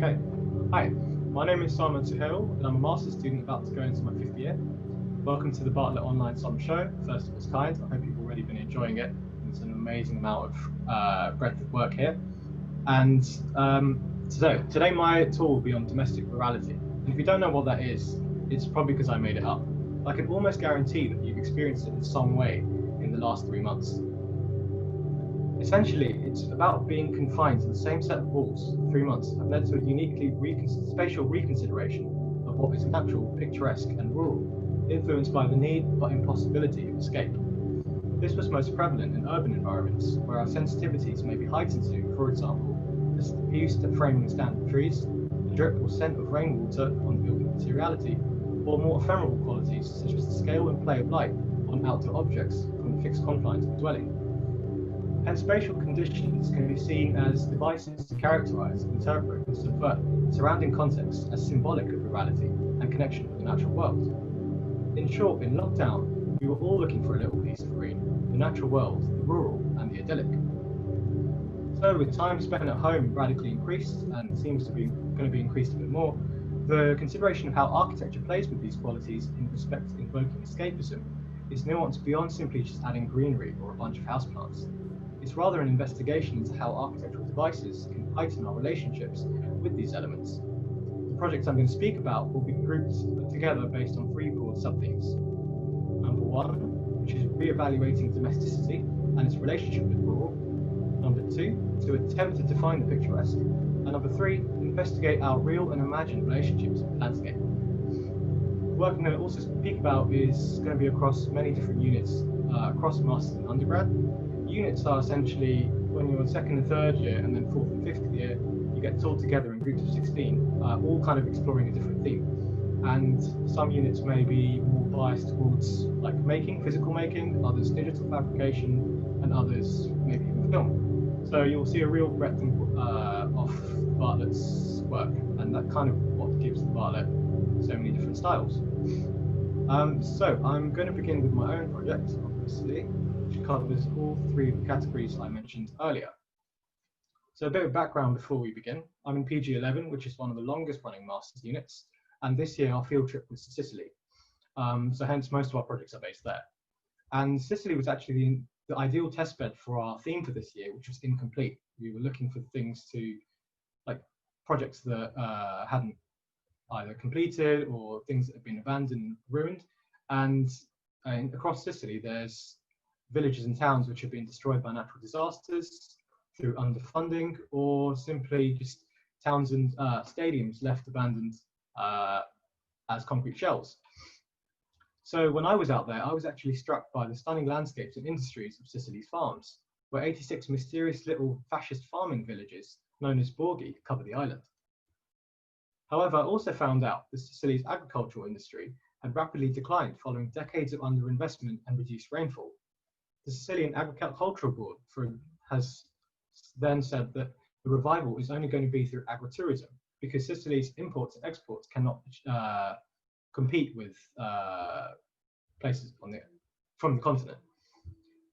Okay, hi, my name is Sarmad Suhail and I'm a master's student about to go into my 5th year. Welcome to the Bartlett Online Summer Show, first of its kind. I hope you've already been enjoying it. It's an amazing amount of breadth of work here. And today my talk will be on domestic rurality. And if you don't know what that is, it's probably because I made it up. I can almost guarantee that you've experienced it in some way in the last 3 months. Essentially, it's about being confined to the same set of walls for 3 months have led to a uniquely spatial reconsideration of what is natural, picturesque, and rural, influenced by the need but impossibility of escape. This was most prevalent in urban environments, where our sensitivities may be heightened to, for example, the use of framing standard trees, the drip or scent of rainwater on building materiality, or more ephemeral qualities such as the scale and play of light on outdoor objects from the fixed confines of the dwelling. Hence, spatial conditions can be seen as devices to characterize, interpret, and subvert surrounding context as symbolic of rurality and connection with the natural world. In short, in lockdown, we were all looking for a little piece of green, the natural world, the rural, and the idyllic. So, with time spent at home radically increased, and seems to be going to be increased a bit more, the consideration of how architecture plays with these qualities in respect to invoking escapism is nuanced beyond simply just adding greenery or a bunch of houseplants. It's rather an investigation into how architectural devices can heighten our relationships with these elements. The projects I'm going to speak about will be grouped together based on 3 broad sub-themes. Number 1, which is re-evaluating domesticity and its relationship with rural. Number 2, to attempt to define the picturesque. And number 3, investigate our real and imagined relationships with the landscape. The work I'm going to also speak about is going to be across many different units across masters and undergrad. Units are essentially when you're in 2nd and 3rd year and then 4th and 5th year, you get taught together in groups of 16, all kind of exploring a different theme. And some units may be more biased towards like physical making, others digital fabrication, and others maybe even film. So you'll see a real breadth of Bartlett's work, and that kind of what gives the Bartlett so many different styles. So I'm going to begin with my own project, obviously, which covers all 3 of the categories I mentioned earlier. So a bit of background before we begin. I'm in PG 11, which is one of the longest running master's units, and this year our field trip was to Sicily. So hence most of our projects are based there. And Sicily was actually the ideal testbed for our theme for this year, which was incomplete. We were looking for things to, like projects that hadn't either completed or things that have been abandoned, ruined. And across Sicily, there's villages and towns which have been destroyed by natural disasters through underfunding, or simply just towns and stadiums left abandoned as concrete shells. So when I was out there, I was actually struck by the stunning landscapes and industries of Sicily's farms, where 86 mysterious little fascist farming villages known as borghi cover the island. However, I also found out that Sicily's agricultural industry had rapidly declined following decades of underinvestment and reduced rainfall. The Sicilian Agricultural Board has then said that the revival is only going to be through agritourism, because Sicily's imports and exports cannot compete with places from the continent.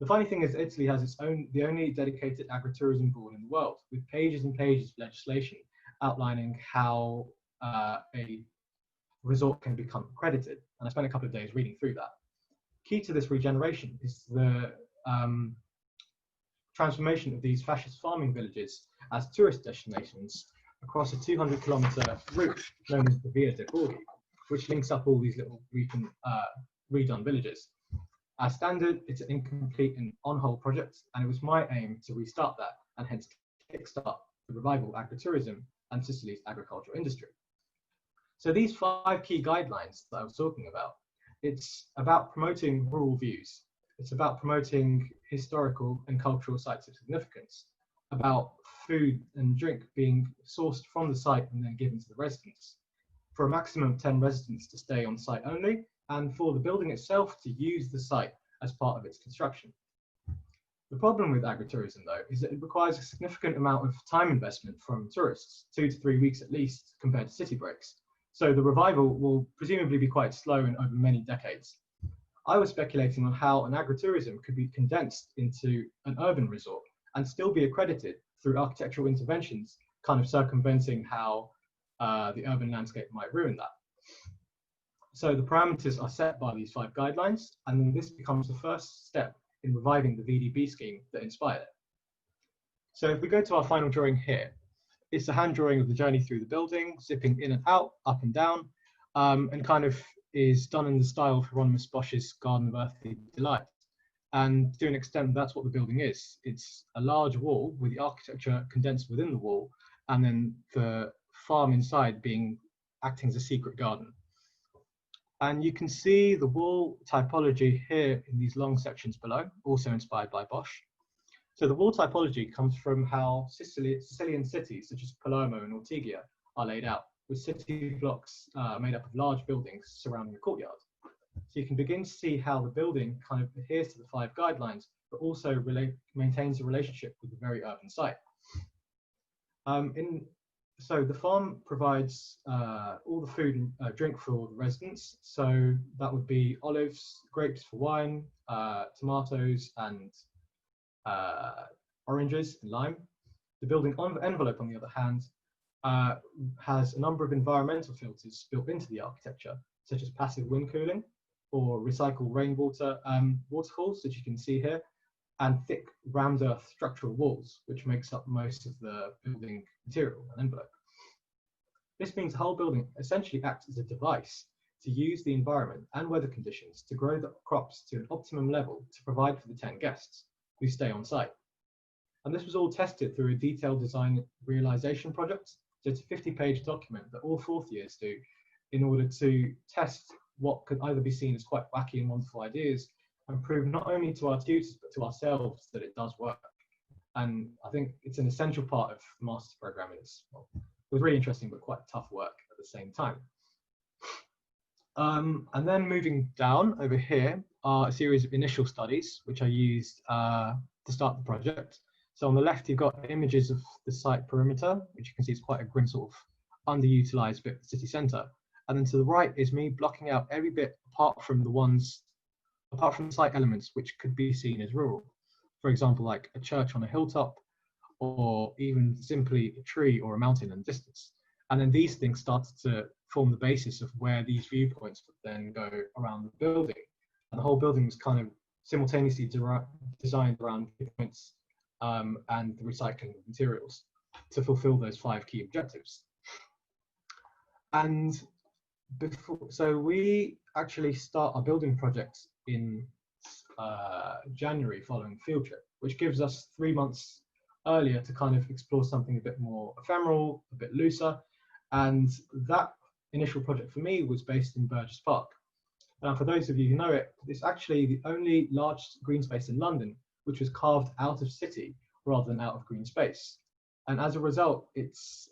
The funny thing is, Italy has the only dedicated agritourism board in the world, with pages and pages of legislation outlining how a resort can become accredited. And I spent a couple of days reading through that. Key to this regeneration is the transformation of these fascist farming villages as tourist destinations across a 200-kilometer route known as the Via dei Borghi, which links up all these little redone villages. As standard, it's an incomplete and on-hold project, and it was my aim to restart that and hence kickstart the revival of agritourism and Sicily's agricultural industry. So these 5 key guidelines that I was talking about, it's about promoting rural views. It's about promoting historical and cultural sites of significance, about food and drink being sourced from the site and then given to the residents, for a maximum of 10 residents to stay on site only, and for the building itself to use the site as part of its construction. The problem with agritourism, though, is that it requires a significant amount of time investment from tourists, 2 to 3 weeks at least, compared to city breaks. So the revival will presumably be quite slow and over many decades. I was speculating on how an agritourism could be condensed into an urban resort and still be accredited through architectural interventions, kind of circumventing how the urban landscape might ruin that. So the parameters are set by these 5 guidelines, and then this becomes the first step in reviving the VDB scheme that inspired it. So if we go to our final drawing here, it's a hand drawing of the journey through the building, zipping in and out, up and down, and kind of is done in the style of Hieronymus Bosch's Garden of Earthly Delight. And to an extent, that's what the building is. It's a large wall with the architecture condensed within the wall, and then the farm inside acting as a secret garden. And you can see the wall typology here in these long sections below, also inspired by Bosch. So the wall typology comes from how Sicilian cities, such as Palermo and Ortigia, are laid out, with city blocks made up of large buildings surrounding a courtyard. So you can begin to see how the building kind of adheres to the 5 guidelines, but also maintains a relationship with the very urban site. So the farm provides all the food and drink for the residents. So that would be olives, grapes for wine, tomatoes, and oranges and lime. The building envelope, on the other hand, has a number of environmental filters built into the architecture, such as passive wind cooling or recycled rainwater waterfalls, that you can see here, and thick rammed earth structural walls, which makes up most of the building material and envelope. This means the whole building essentially acts as a device to use the environment and weather conditions to grow the crops to an optimum level to provide for the 10 guests who stay on site. And this was all tested through a detailed design realization project. So it's a 50-page document that all 4th years do in order to test what could either be seen as quite wacky and wonderful ideas and prove not only to our tutors but to ourselves that it does work. And I think it's an essential part of the master's program. It was really interesting but quite tough work at the same time. And then moving down over here are a series of initial studies which I used to start the project. So on the left you've got images of the site perimeter, which you can see is quite a grim sort of underutilized bit of the city centre. And then to the right is me blocking out every bit apart from the site elements which could be seen as rural. For example, like a church on a hilltop, or even simply a tree or a mountain in the distance. And then these things started to form the basis of where these viewpoints would then go around the building. And the whole building was kind of simultaneously designed around viewpoints and the recycling of materials to fulfill those 5 key objectives. And so we actually start our building project in January following the field trip, which gives us 3 months earlier to kind of explore something a bit more ephemeral, a bit looser. And that initial project for me was based in Burgess Park. Now, for those of you who know it, it's actually the only large green space in London which was carved out of city rather than out of green space. And as a result, it's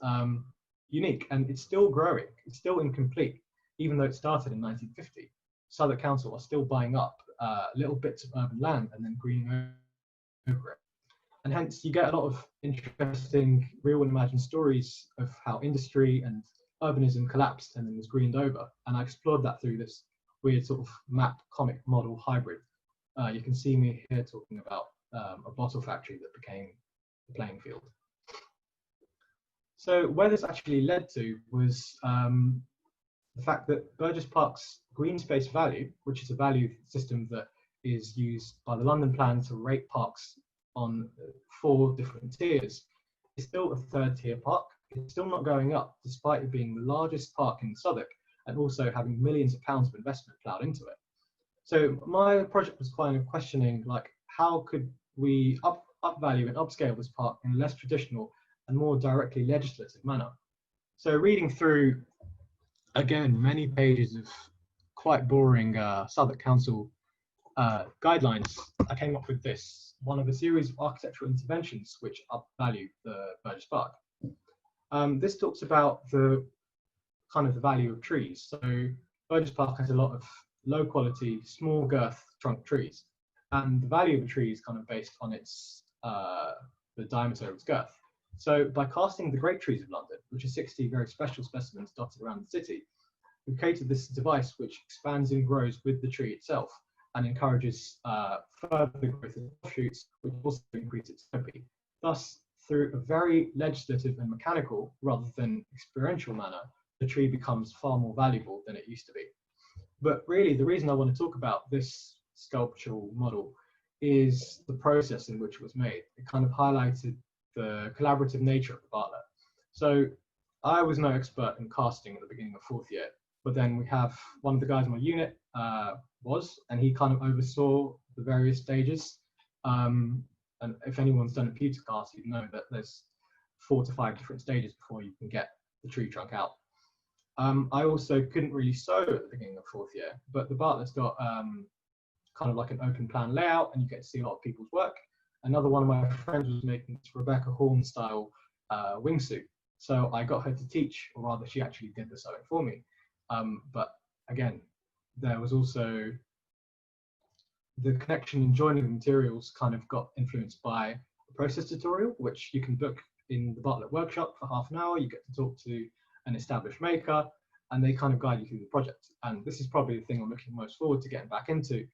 unique and it's still growing. It's still incomplete, even though it started in 1950. Southwark Council are still buying up little bits of urban land and then greening over it. And hence you get a lot of interesting real and imagined stories of how industry and urbanism collapsed and then was greened over. And I explored that through this weird sort of map comic model hybrid. You can see me here talking about a bottle factory that became the playing field. So where this actually led to was the fact that Burgess Park's green space value, which is a value system that is used by the London plan to rate parks on 4 different tiers, is still a 3rd tier park. It's still not going up, despite it being the largest park in Southwark and also having millions of pounds of investment ploughed into it. So my project was kind of questioning, like, how could we upvalue and upscale this park in a less traditional and more directly legislative manner? So reading through, again, many pages of quite boring Southwark Council guidelines, I came up with this, one of a series of architectural interventions which upvalue the Burgess Park. This talks about the kind of the value of trees. So Burgess Park has a lot of low quality, small girth trunk trees, and the value of a tree is kind of based on its the diameter of its girth. So by casting the great trees of London, which are 60 very special specimens dotted around the city, we've created this device which expands and grows with the tree itself and encourages further growth of shoots, which also increase its canopy, thus through a very legislative and mechanical rather than experiential manner, the tree becomes far more valuable than it used to be. But really, the reason I want to talk about this sculptural model is the process in which it was made. It kind of highlighted the collaborative nature of the Bartlett. So I was no expert in casting at the beginning of fourth year, but then we have one of the guys in my unit and he kind of oversaw the various stages. And if anyone's done a pewter cast, you'd know that there's 4 to 5 different stages before you can get the tree trunk out. I also couldn't really sew at the beginning of fourth year, but the Bartlett's got kind of like an open plan layout, and you get to see a lot of people's work. Another one of my friends was making this Rebecca Horn style wingsuit. So I got her to teach, or rather she actually did the sewing for me. But again, there was also the connection and joining of materials kind of got influenced by a process tutorial, which you can book in the Bartlett workshop for half an hour. You get to talk to an established maker, and they kind of guide you through the project. And this is probably the thing I'm looking most forward to getting back into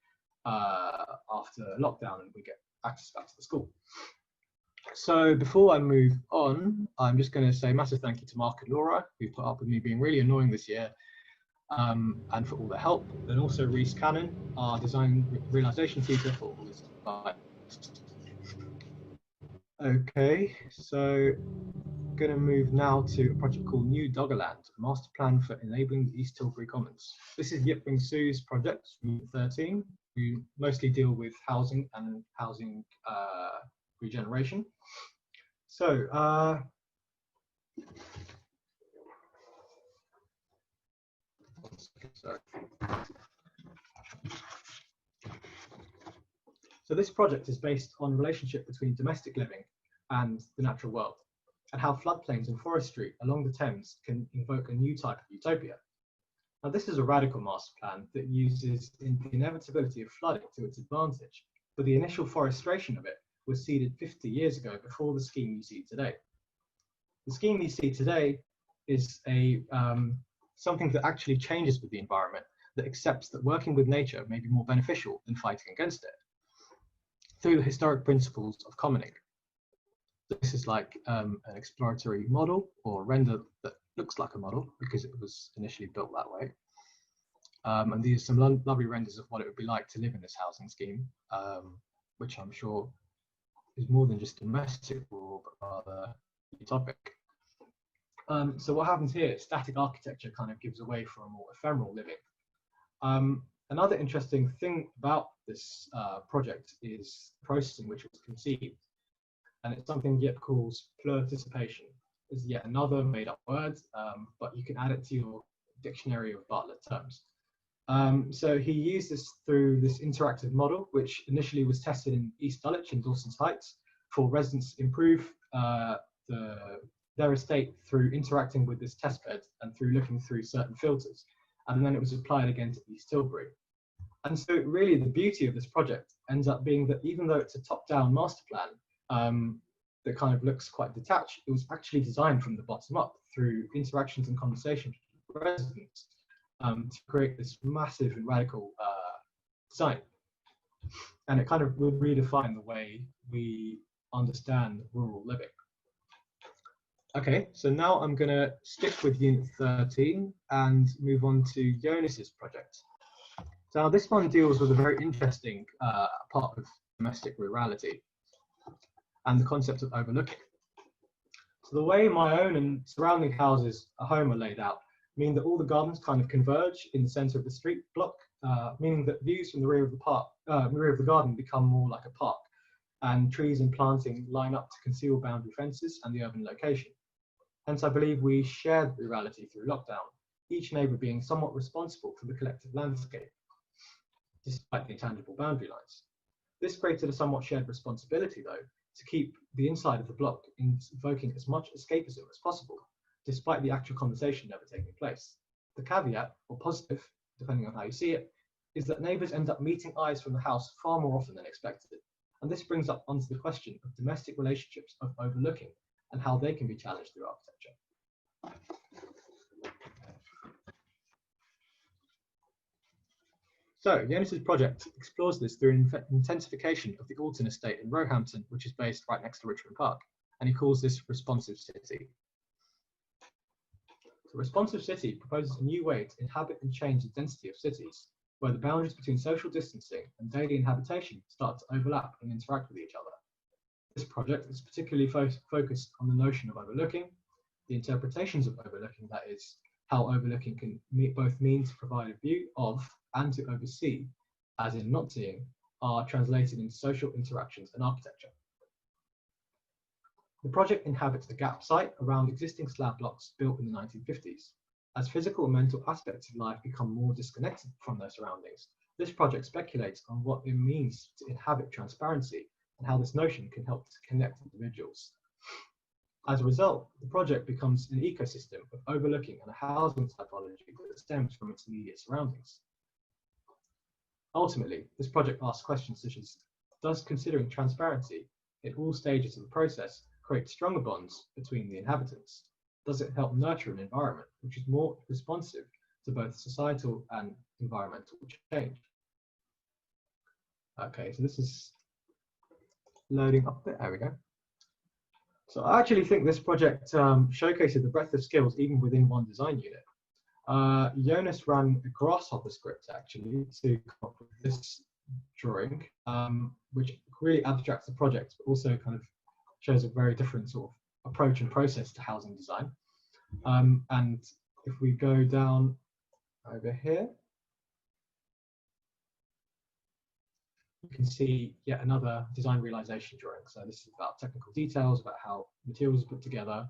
after lockdown and we get access back to the school. So before I move on, I'm just going to say massive thank you to Mark and Laura, who put up with me being really annoying this year, and for all their help, and also Reese Cannon, our design realization teacher, for all this advice. Okay, so I'm going to move now to a project called New Doggerland, a master plan for enabling the East Tilbury Commons. This is Yip Wing Su's project from 13, who mostly deal with housing and housing regeneration. So, So this project is based on a relationship between domestic living and the natural world, and how floodplains and forestry along the Thames can invoke a new type of utopia. Now, this is a radical master plan that uses the inevitability of flooding to its advantage, but the initial forestation of it was seeded 50 years ago before the scheme you see today. The scheme you see today is something that actually changes with the environment, that accepts that working with nature may be more beneficial than fighting against it, through the historic principles of commoning. This is like an exploratory model, or render that looks like a model because it was initially built that way. And these are some lovely renders of what it would be like to live in this housing scheme, which I'm sure is more than just domestic rule, but rather utopic. So what happens here, static architecture kind of gives away for a more ephemeral living. Another interesting thing about this project is the process in which it was conceived. And it's something Yip calls plurticipation. It's yet another made up word, but you can add it to your dictionary of Bartlett terms. So he used this through this interactive model, which initially was tested in East Dulwich and Dawson's Heights for residents to improve their estate through interacting with this test bed and through looking through certain filters. And then it was applied again to East Tilbury. And so really the beauty of this project ends up being that even though it's a top-down master plan that kind of looks quite detached, it was actually designed from the bottom up through interactions and conversations with residents to create this massive and radical design. And it kind of will redefine the way we understand rural living. Okay, so now I'm going to stick with Unit 13 and move on to Jonas's project. So this one deals with a very interesting part of domestic rurality and the concept of overlooking. So the way my own and surrounding houses at home are laid out mean that all the gardens kind of converge in the center of the street block, meaning that views from the rear of the garden become more like a park, and trees and planting line up to conceal boundary fences and the urban location. Hence, I believe we shared rurality through lockdown, each neighbour being somewhat responsible for the collective landscape, despite the intangible boundary lines. This created a somewhat shared responsibility, though, to keep the inside of the block invoking as much escapism as possible, despite the actual conversation never taking place. The caveat, or positive, depending on how you see it, is that neighbours end up meeting eyes from the house far more often than expected. And this brings up onto the question of domestic relationships of overlooking and how they can be challenged through architecture. So, Jonas's project explores this through an intensification of the Alton estate in Roehampton, which is based right next to Richmond Park. and he calls this responsive city. The responsive city proposes a new way to inhabit and change the density of cities, where the boundaries between social distancing and daily inhabitation start to overlap and interact with each other. This project is particularly focused on the notion of overlooking, the interpretations of overlooking, that is, how overlooking can both mean to provide a view of and to oversee, as in not seeing, are translated into social interactions and architecture. The project inhabits a gap site around existing slab blocks built in the 1950s. As physical and mental aspects of life become more disconnected from their surroundings, this project speculates on what it means to inhabit transparency and how this notion can help to connect individuals. As a result, the project becomes an ecosystem of overlooking and a housing typology that stems from its immediate surroundings. Ultimately, this project asks questions such as, does considering transparency in all stages of the process create stronger bonds between the inhabitants? Does it help nurture an environment which is more responsive to both societal and environmental change? Okay, so this is loading up a bit. There we go. So I actually think this project showcases the breadth of skills even within one design unit. Jonas ran a grasshopper script actually to come up with this drawing, which really abstracts the project, but also kind of shows a very different sort of approach and process to housing design. And if we go down over here, you can see yet another design realization drawing. So this is about technical details, about how materials are put together.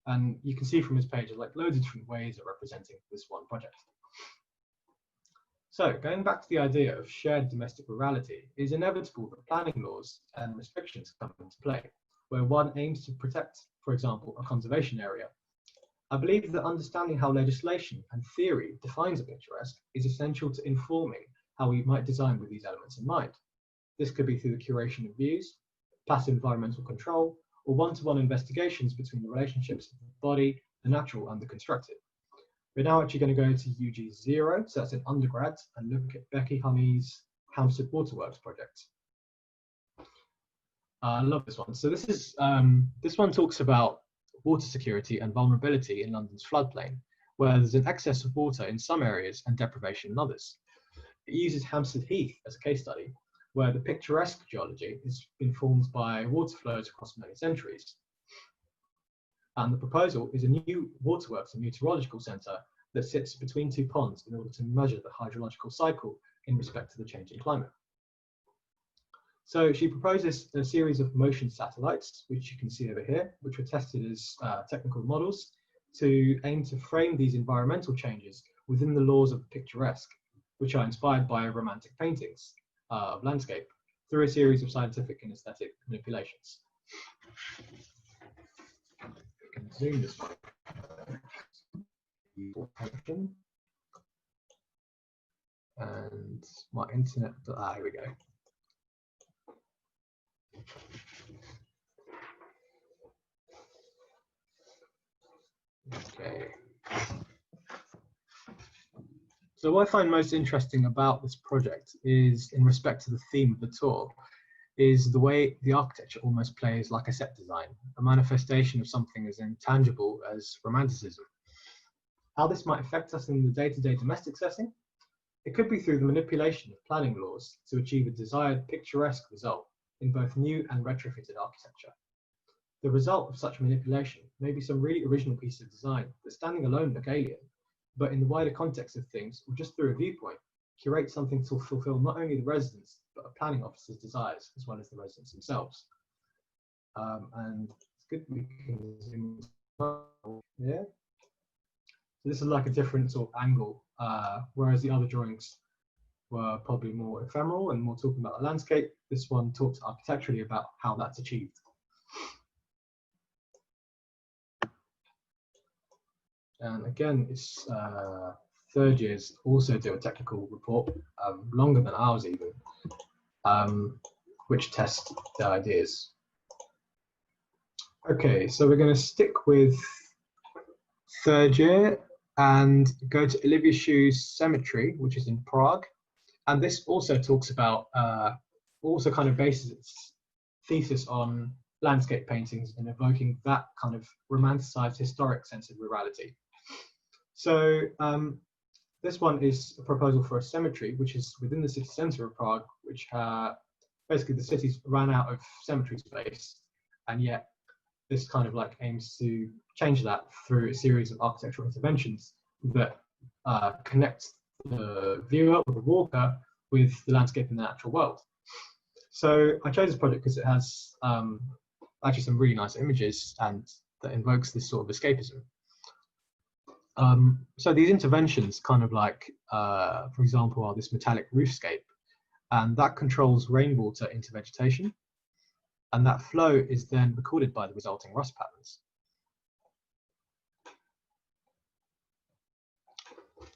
And you can see from this page, like loads of different ways of representing this one project. So going back to the idea of shared domestic rurality, it is inevitable that planning laws and restrictions come into play, where one aims to protect, for example, a conservation area. I believe that understanding how legislation and theory defines a picturesque is essential to informing how we might design with these elements in mind. This could be through the curation of views, passive environmental control, or one-to-one investigations between the relationships of the body, the natural, and the constructed. We're now actually going to go to UG0, so that's an undergrad, and look at Becky Honey's Hampstead Waterworks project. I love this one. So this is this one talks about water security and vulnerability in London's floodplain, where there's an excess of water in some areas and deprivation in others. It uses Hampstead Heath as a case study, where the picturesque geology has been formed by water flows across many centuries. And the proposal is a new waterworks and meteorological centre that sits between two ponds in order to measure the hydrological cycle in respect to the changing climate. So she proposes a series of motion satellites, which you can see over here, which were tested as technical models to aim to frame these environmental changes within the laws of the picturesque, which are inspired by romantic paintings of landscape through a series of scientific and aesthetic manipulations. We can zoom this one. And my internet, here we go. Okay. So what I find most interesting about this project is, in respect to the theme of the tour, is the way the architecture almost plays like a set design, a manifestation of something as intangible as romanticism. How this might affect us in the day-to-day domestic setting? It could be through the manipulation of planning laws to achieve a desired picturesque result in both new and retrofitted architecture. The result of such manipulation may be some really original piece of design that standing alone look alien, but in the wider context of things, or just through a viewpoint, curate something to fulfill not only the residents, but a planning officer's desires, as well as the residents themselves. And it's good we can zoom here. So this is like a different sort of angle, whereas the other drawings were probably more ephemeral and more talking about the landscape. This one talks architecturally about how that's achieved. And again, it's third years also do a technical report, longer than ours even, which test the ideas. Okay, so we're going to stick with third year and go to Olivia Schu's Cemetery, which is in Prague. And this also talks about, also kind of bases its thesis on landscape paintings and evoking that kind of romanticized historic sense of rurality. So this one is a proposal for a cemetery, which is within the city centre of Prague, which basically the city's ran out of cemetery space, and yet this kind of like aims to change that through a series of architectural interventions that connect the viewer or the walker with the landscape in the natural world. So I chose this project because it has actually some really nice images and that invokes this sort of escapism. So these interventions kind of like, for example, are this metallic roofscape, and that controls rainwater into vegetation, and that flow is then recorded by the resulting rust patterns.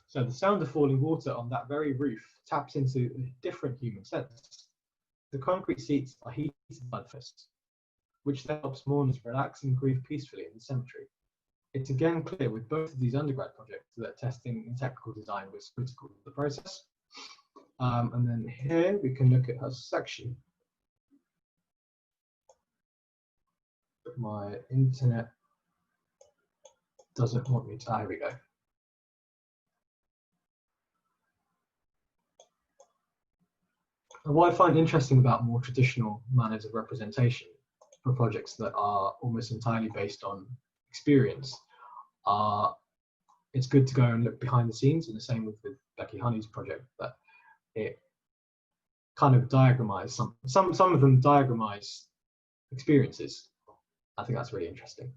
So the sound of falling water on that very roof taps into a different human sense. The concrete seats are heated by the fist, which then helps mourners relax and grieve peacefully in the cemetery. It's again clear with both of these undergrad projects that testing in technical design was critical to the process. And then here we can look at her section. My internet doesn't want me to, here we go. And what I find interesting about more traditional manners of representation for projects that are almost entirely based on experience, it's good to go and look behind the scenes, and the same with Becky Honey's project, that it kind of diagramize some of them diagramize experiences. I think that's really interesting.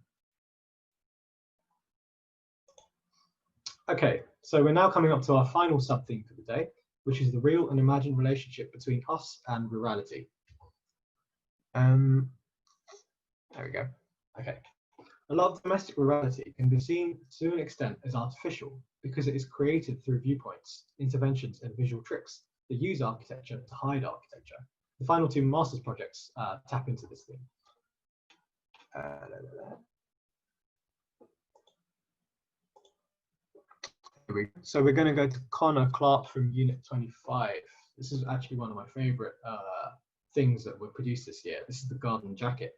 Okay, so we're now coming up to our final sub-theme for the day, which is the real and imagined relationship between us and rurality. There we go. Okay. A lot of domestic rurality can be seen to an extent as artificial because it is created through viewpoints, interventions, and visual tricks that use architecture to hide architecture. The final two master's projects tap into this theme. So we're going to go to Connor Clark from Unit 25. This is actually one of my favorite things that were produced this year. This is the garden jacket.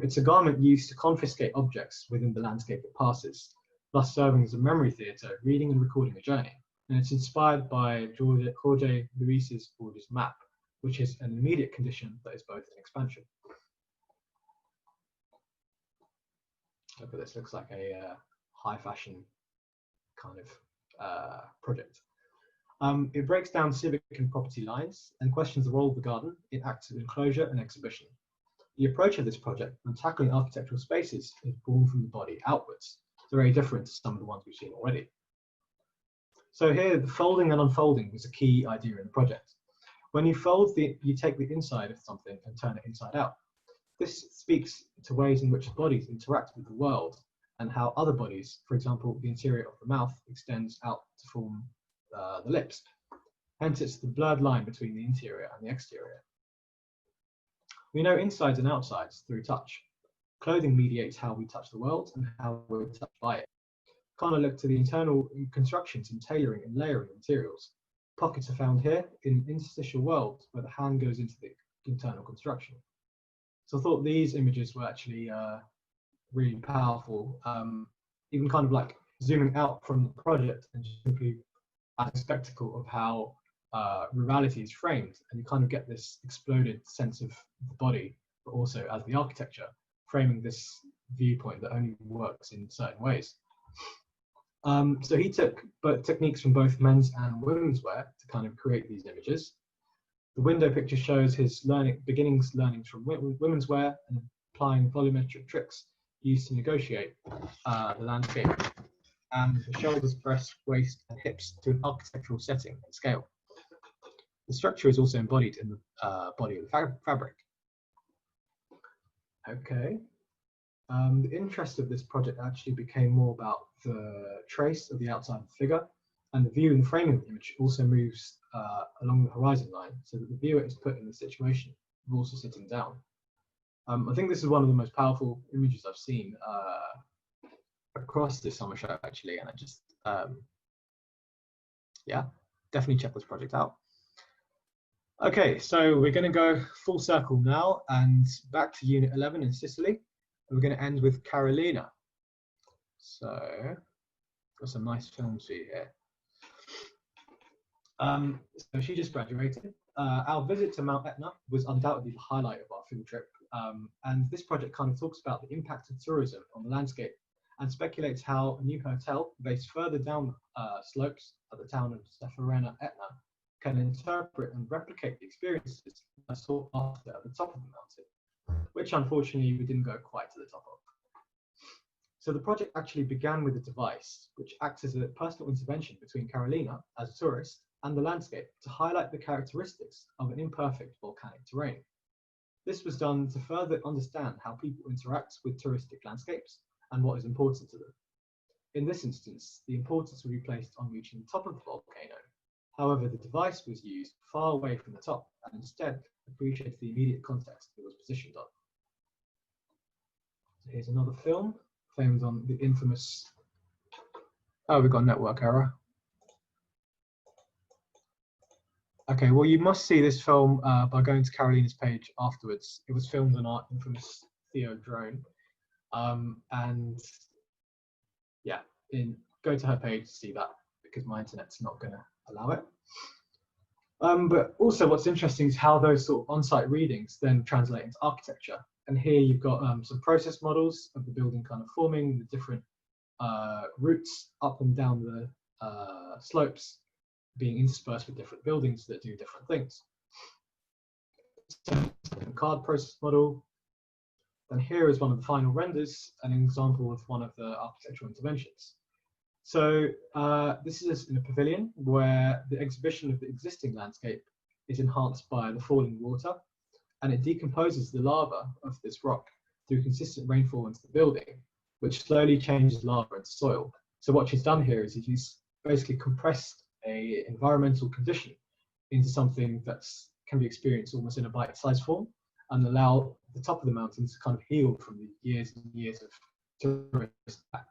It's a garment used to confiscate objects within the landscape it passes, thus serving as a memory theatre, reading and recording a journey. And it's inspired by Jorge Luis's Borges map, which is an immediate condition that is both an expansion. Look at this, looks like a high fashion kind of project. It breaks down civic and property lines and questions the role of the garden in acts of enclosure and exhibition. The approach of this project when tackling architectural spaces is born from the body outwards. It's very different to some of the ones we've seen already. So here, the folding and unfolding was a key idea in the project. When you fold, you take the inside of something and turn it inside out. This speaks to ways in which bodies interact with the world and how other bodies, for example, the interior of the mouth, extends out to form the lips. Hence, it's the blurred line between the interior and the exterior. We know insides and outsides through touch. Clothing mediates how we touch the world and how we're touched by it. Connor looked to the internal constructions in tailoring and layering materials. Pockets are found here in interstitial worlds where the hand goes into the internal construction. So I thought these images were actually really powerful, even kind of like zooming out from the project and simply as a spectacle of how rurality is framed, and you kind of get this exploded sense of the body, but also as the architecture, framing this viewpoint that only works in certain ways. So he took techniques from both men's and women's wear to kind of create these images. The window picture shows his beginnings learning from women's wear and applying volumetric tricks used to negotiate the landscape, and the shoulders, breast, waist, and hips to an architectural setting and scale. The structure is also embodied in the body of the fabric. Okay. The interest of this project actually became more about the trace of the outside of the figure, and the view and framing of the image also moves along the horizon line, so that the viewer is put in the situation of also sitting down. I think this is one of the most powerful images I've seen across this summer show, actually, and I just, yeah, definitely check this project out. Okay, so we're going to go full circle now and back to Unit 11 in Sicily. We're going to end with Carolina. So, got some nice films for you here. So she just graduated. Our visit to Mount Etna was undoubtedly the highlight of our field trip. And this project kind of talks about the impact of tourism on the landscape and speculates how a new hotel based further down slopes at the town of Ceferena Etna can interpret and replicate the experiences I sought after at the top of the mountain, which unfortunately we didn't go quite to the top of. So the project actually began with a device which acts as a personal intervention between Carolina as a tourist and the landscape to highlight the characteristics of an imperfect volcanic terrain. This was done to further understand how people interact with touristic landscapes and what is important to them. In this instance, the importance will be placed on reaching the top of the volcano. However, the device was used far away from the top and instead appreciated the immediate context it was positioned on. So here's another film filmed on the infamous, oh, we've got a network error. Okay, well, you must see this film by going to Carolina's page afterwards. It was filmed on our infamous Theo drone. And yeah, go to her page to see that because my internet's not going to allow it. But also what's interesting is how those sort of on-site readings then translate into architecture. And here you've got some process models of the building kind of forming the different routes up and down the slopes being interspersed with different buildings that do different things. Card process model. And here is one of the final renders, an example of one of the architectural interventions. So this is in a pavilion where the exhibition of the existing landscape is enhanced by the falling water, and it decomposes the lava of this rock through consistent rainfall into the building, which slowly changes lava into soil. So what she's done here is he's basically compressed an environmental condition into something that can be experienced almost in a bite-sized form and allow the top of the mountain to kind of heal from the years and years of tourist impact.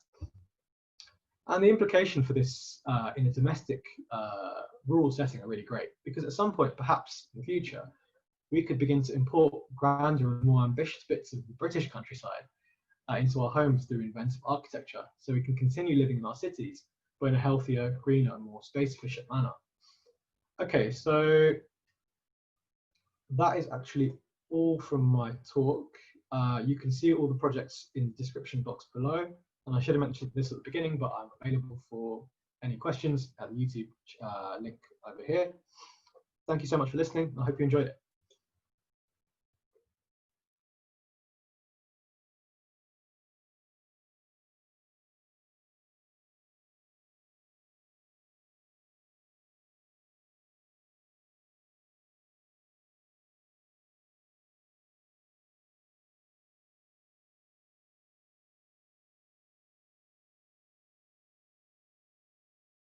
And the implication for this in a domestic rural setting are really great, because at some point, perhaps in the future, we could begin to import grander and more ambitious bits of the British countryside into our homes through inventive architecture, so we can continue living in our cities, but in a healthier, greener, and more space-efficient manner. Okay, so that is actually all from my talk. You can see all the projects in the description box below, and I should have mentioned this at the beginning, but I'm available for any questions at the YouTube link over here. Thank you so much for listening. I hope you enjoyed it.